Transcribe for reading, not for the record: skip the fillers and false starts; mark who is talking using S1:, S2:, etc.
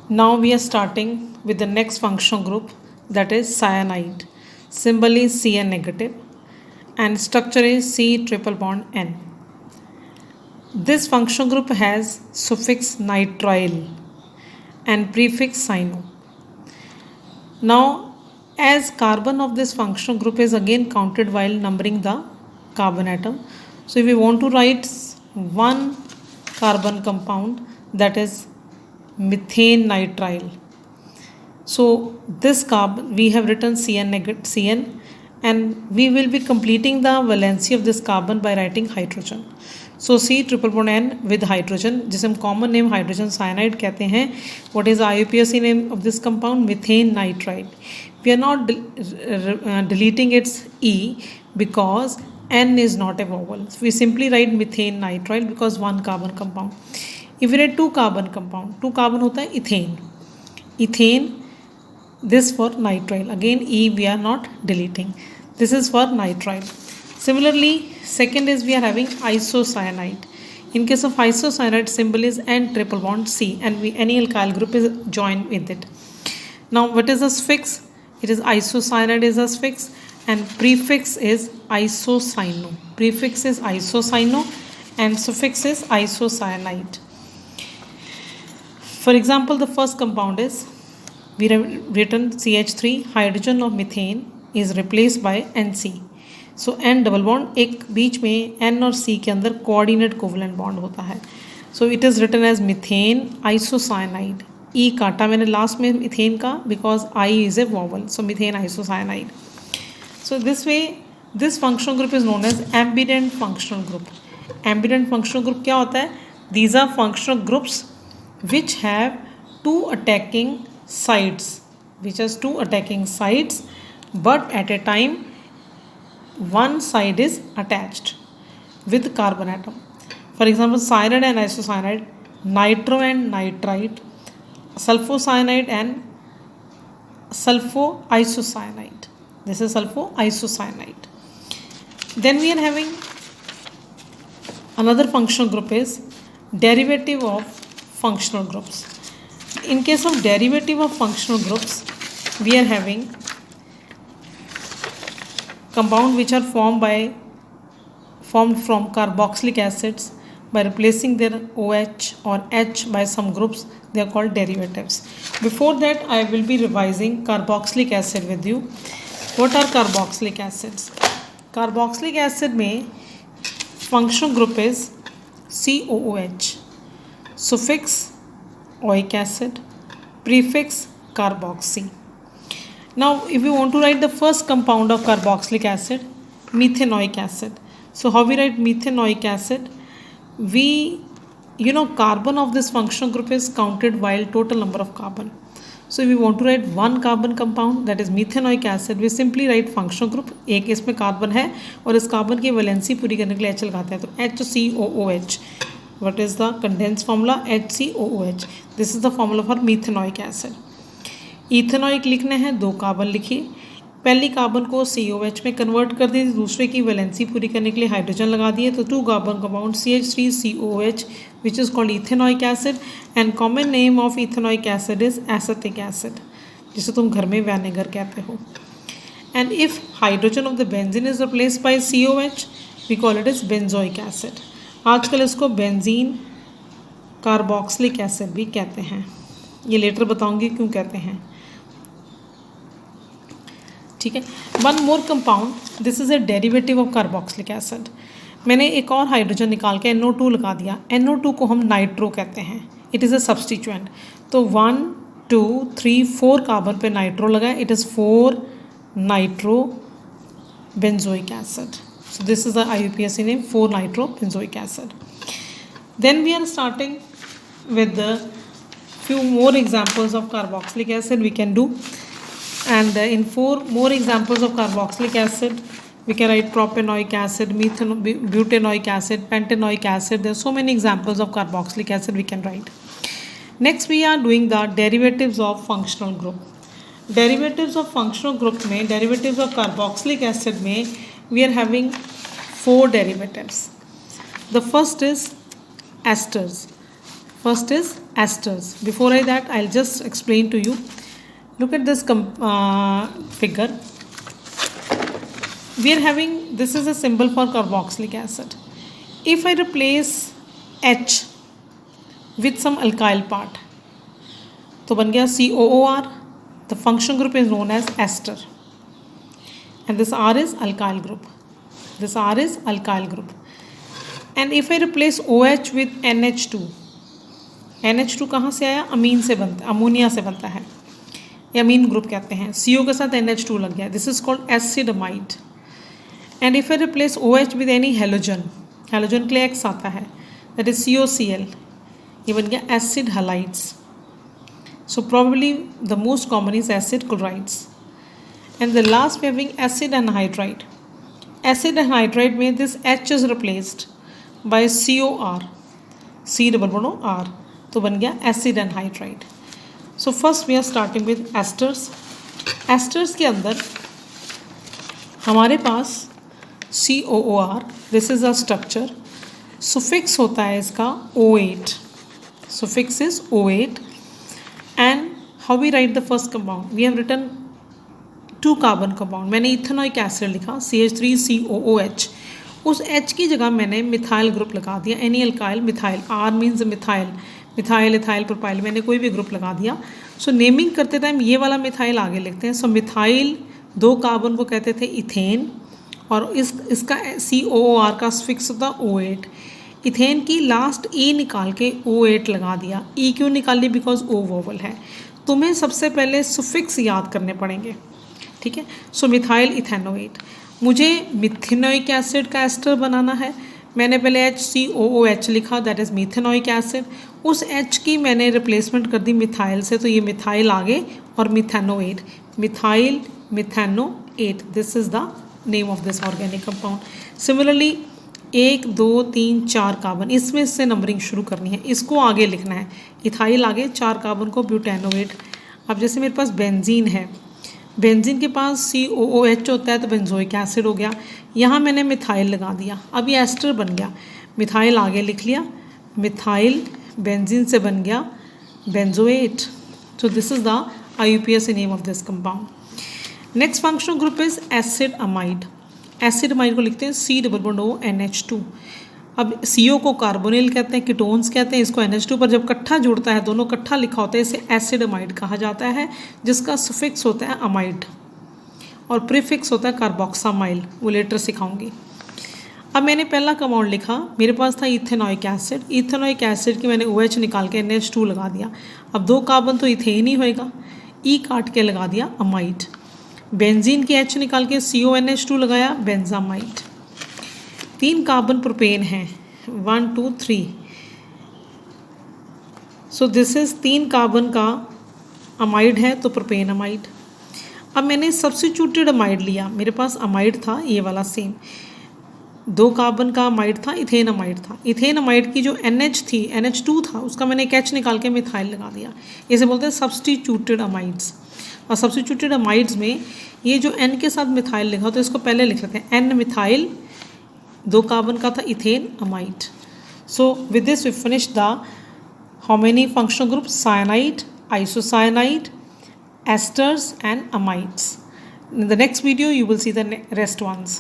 S1: Now we are starting with the next functional group, that is cyanide. Symbol is Cn negative and structure is C triple bond N. This functional group has suffix nitrile and prefix cyano. Now, as carbon of this functional group is again counted while numbering the carbon atom. So if we want to write one carbon compound, that is methane nitrile. So this carbon we have written Cn negative Cn, and we will be completing the valency of this carbon by writing hydrogen. So C triple bond N with hydrogen, जिसे हम common name hydrogen cyanide कहते हैं. What is the IUPAC name of this compound? Methane nitrile. We are not deleting its E because N is not a vowel. So we simply write methane nitrile because one carbon compound. If we write two carbon compound, two carbon होता है ethane. Ethane, this for nitrile. Again E we are not deleting. This is for nitrile. Similarly, second is we are having isocyanide. In case of isocyanide, symbol is N triple bond C, and any alkyl group is joined with it. Now, what is the suffix? It is isocyanide is a suffix, and prefix is isocyano. Prefix is isocyano, and suffix is isocyanide. For example, the first compound is we have written CH3, hydrogen of methane is replaced by NC. So N double bond एक बीच में N और सी के अंदर coordinate covalent bond होता है. So it is written as methane isocyanide. E काटा मैंने लास्ट में मिथेन का because I is a vowel. So methane isocyanide. So this way this functional group is known as ambident functional group. Ambident functional group क्या होता है? These are functional groups which have two attacking sides, which has two attacking sides, but at a time one side is attached with carbon atom. For example, cyanide and isocyanide, nitro and nitrite, sulfocyanide and sulfoisocyanide. This is sulfoisocyanide. Then we are having another functional group is derivative of functional groups. In case of derivative of functional groups, we are having compound which are formed from carboxylic acids by replacing their OH or H by some groups. They are called derivatives. Before that, I will be revising carboxylic acid with you. What are carboxylic acids? Carboxylic acid में functional group is COOH. Suffix oic acid, prefix carboxy. Now, if you want to write the first compound of carboxylic acid, methanoic acid. So, how we write methanoic acid? Carbon of this functional group is counted while total number of carbon. So, if we want to write one carbon compound, that is methanoic acid, we simply write functional group. एक इसमें carbon है और इस carbon की valency पूरी करने के लिए H लगाते हैं, तो HCOOH. What is the condensed formula? HCOOH. This is the formula for methanoic acid. Ethanoic लिखने हैं, दो कार्बन लिखिए. पहली कार्बन को COH में कन्वर्ट कर दिए, दूसरे की वैलेंसी पूरी करने के लिए हाइड्रोजन लगा दिए, तो two carbon compound CH3COOH which is called ethanoic acid. And common name of ethanoic acid is acetic acid, जिसे तुम घर में वैनेगर कहते हो. And if hydrogen of the benzene is replaced by COH, we call it is benzoic acid. आजकल इसको benzene carboxylic acid भी कहते हैं. ये लेटर बताऊंगी क्यों कहते हैं. ठीक है. One more compound, this is a derivative of carboxylic acid. मैंने एक और हाइड्रोजन निकाल के NO2 लगा दिया. NO2 को हम नाइट्रो कहते हैं. It is a substituent. तो 1 2 3 4 कार्बन पे नाइट्रो लगा. It is 4 nitro benzoic acid. So this is the IUPAC name, 4 nitro benzoic acid. Then we are starting with the few more examples of carboxylic acid we can do. And in 4 more examples of carboxylic acid, we can write propanoic acid, butanoic acid, pentanoic acid. There are so many examples of carboxylic acid we can write. Next, we are doing the derivatives of functional group. Derivatives of functional group में, derivatives of carboxylic acid में, we are having 4 derivatives. The first is esters. First is esters. Before that, I'll just explain to you. Look at this figure. We are having, this is a symbol for carboxylic acid. If I replace H with some alkyl part, तो बन गया COOR. The function group is known as ester, and this R is alkyl group. This R is alkyl group. And if I replace OH with NH2, NH2 कहाँ से आया? अमीन से बनता है, ammonia से बनता है, ये अमीन ग्रुप कहते हैं. CO के साथ NH2 लग गया. This is called acid amide. And if I replace OH with any halogen, halogen के लिए X आता है, that is COCl, ये बन गया acid halides. So probably the most common is acid chlorides. And the last we are having acid anhydride. Acid anhydride में this H is replaced by COR, C double bond O R, तो बन गया acid anhydride. So first we are starting with esters. Esters के अंदर हमारे पास COOR, this is a structure. Suffix होता है इसका O8. Suffix is O8. And how we write the first compound? We have written 2 carbon compound. मैंने ethanoic acid लिखा CH3COOH. उस H की जगह मैंने मिथाइल ग्रुप लगा दिया, any alkyl methyl. R means methyl, methyl ethyl propyl, मैंने कोई भी ग्रुप लगा दिया. सो नेमिंग करते टाइम ये वाला मिथाइल आगे लिखते हैं. सो मिथाइल 2 कार्बन को कहते थे इथेन, और इसका COOR का फिक्स होता O8. इथेन की लास्ट E निकाल के O8 लगा दिया. E क्यों निकाली? बिकॉज O वोवल है. तुम्हें सबसे पहले सुफिक्स याद करने पड़ेंगे, ठीक है. सो मिथाइल इथेनोएट. मुझे मिथेनोइक एसिड का एस्टर बनाना है. मैंने पहले HCOOH लिखा, दैट इज़ मिथेनोइक एसिड. उस H की मैंने रिप्लेसमेंट कर दी मिथाइल से, तो ये मिथाइल आगे और methanoate, methyl methanoate. This is the name of this organic compound. Similarly 1 2 3 4 carbon, इसमें से नंबरिंग शुरू करनी है, इसको आगे लिखना है. इथाइल आगे, 4 कार्बन को ब्यूटेनोएट. अब जैसे मेरे पास बेंजीन है, बेंजीन के पास COOH होता है, तो बेंजोइक एसिड हो गया. यहाँ मैंने मिथाइल लगा दिया, अब ये एस्टर बन गया. मिथाइल आगे लिख लिया, मिथाइल बेंजीन से बन गया benzoate. So this is the IUPAC name of this compound. Next functional group is acid amide. Acid amide को लिखते हैं C double bond O NH2. अब CO को कार्बोनिल कहते हैं, कीटोन्स कहते हैं, इसको NH2 पर जब इकट्ठा जुड़ता है, दोनों इकट्ठा लिखा होता है, इसे एसिड अमाइड कहा जाता है, जिसका सुफिक्स होता है अमाइड और प्रीफिक्स होता है कार्बोक्सामाइल. वो लेटर सिखाऊंगी. अब मैंने पहला कंपाउंड लिखा, मेरे पास था इथेनॉइक एसिड. इथेनॉइक एसिड की मैंने OH निकाल के NH2 लगा दिया. अब 2 कार्बन तो इथेन ही होएगा, E काट के लगा दिया अमाइड. बेंजीन की H निकाल के CONH2 लगाया, बेंजामाइड. 3 कार्बन प्रोपेन हैं, 1 2 3. सो दिस इज 3 कार्बन का अमाइड है, तो प्रोपेन अमाइड. अब मैंने सब्स्टिट्यूटेड अमाइड लिया, मेरे पास अमाइड था ये वाला सेम, 2 कार्बन का अमाइड था, इथेन अमाइड था. इथेन अमाइड की जो NH थी, NH2 था, उसका मैंने एक H निकाल के मिथाइल लगा दिया. इसे बोलते हैं सब्स्टिट्यूटेड अमाइड्स. और सब्स्टिट्यूटेड अमाइड्स में ये जो N के साथ मिथाइल लिखा, तो इसको पहले लिख लेते हैं N मिथाइल, 2 कार्बन का था ethane amide. So with this we finish the how many functional group? Cyanide, isocyanide, esters and amides. In the next video you will see the rest ones.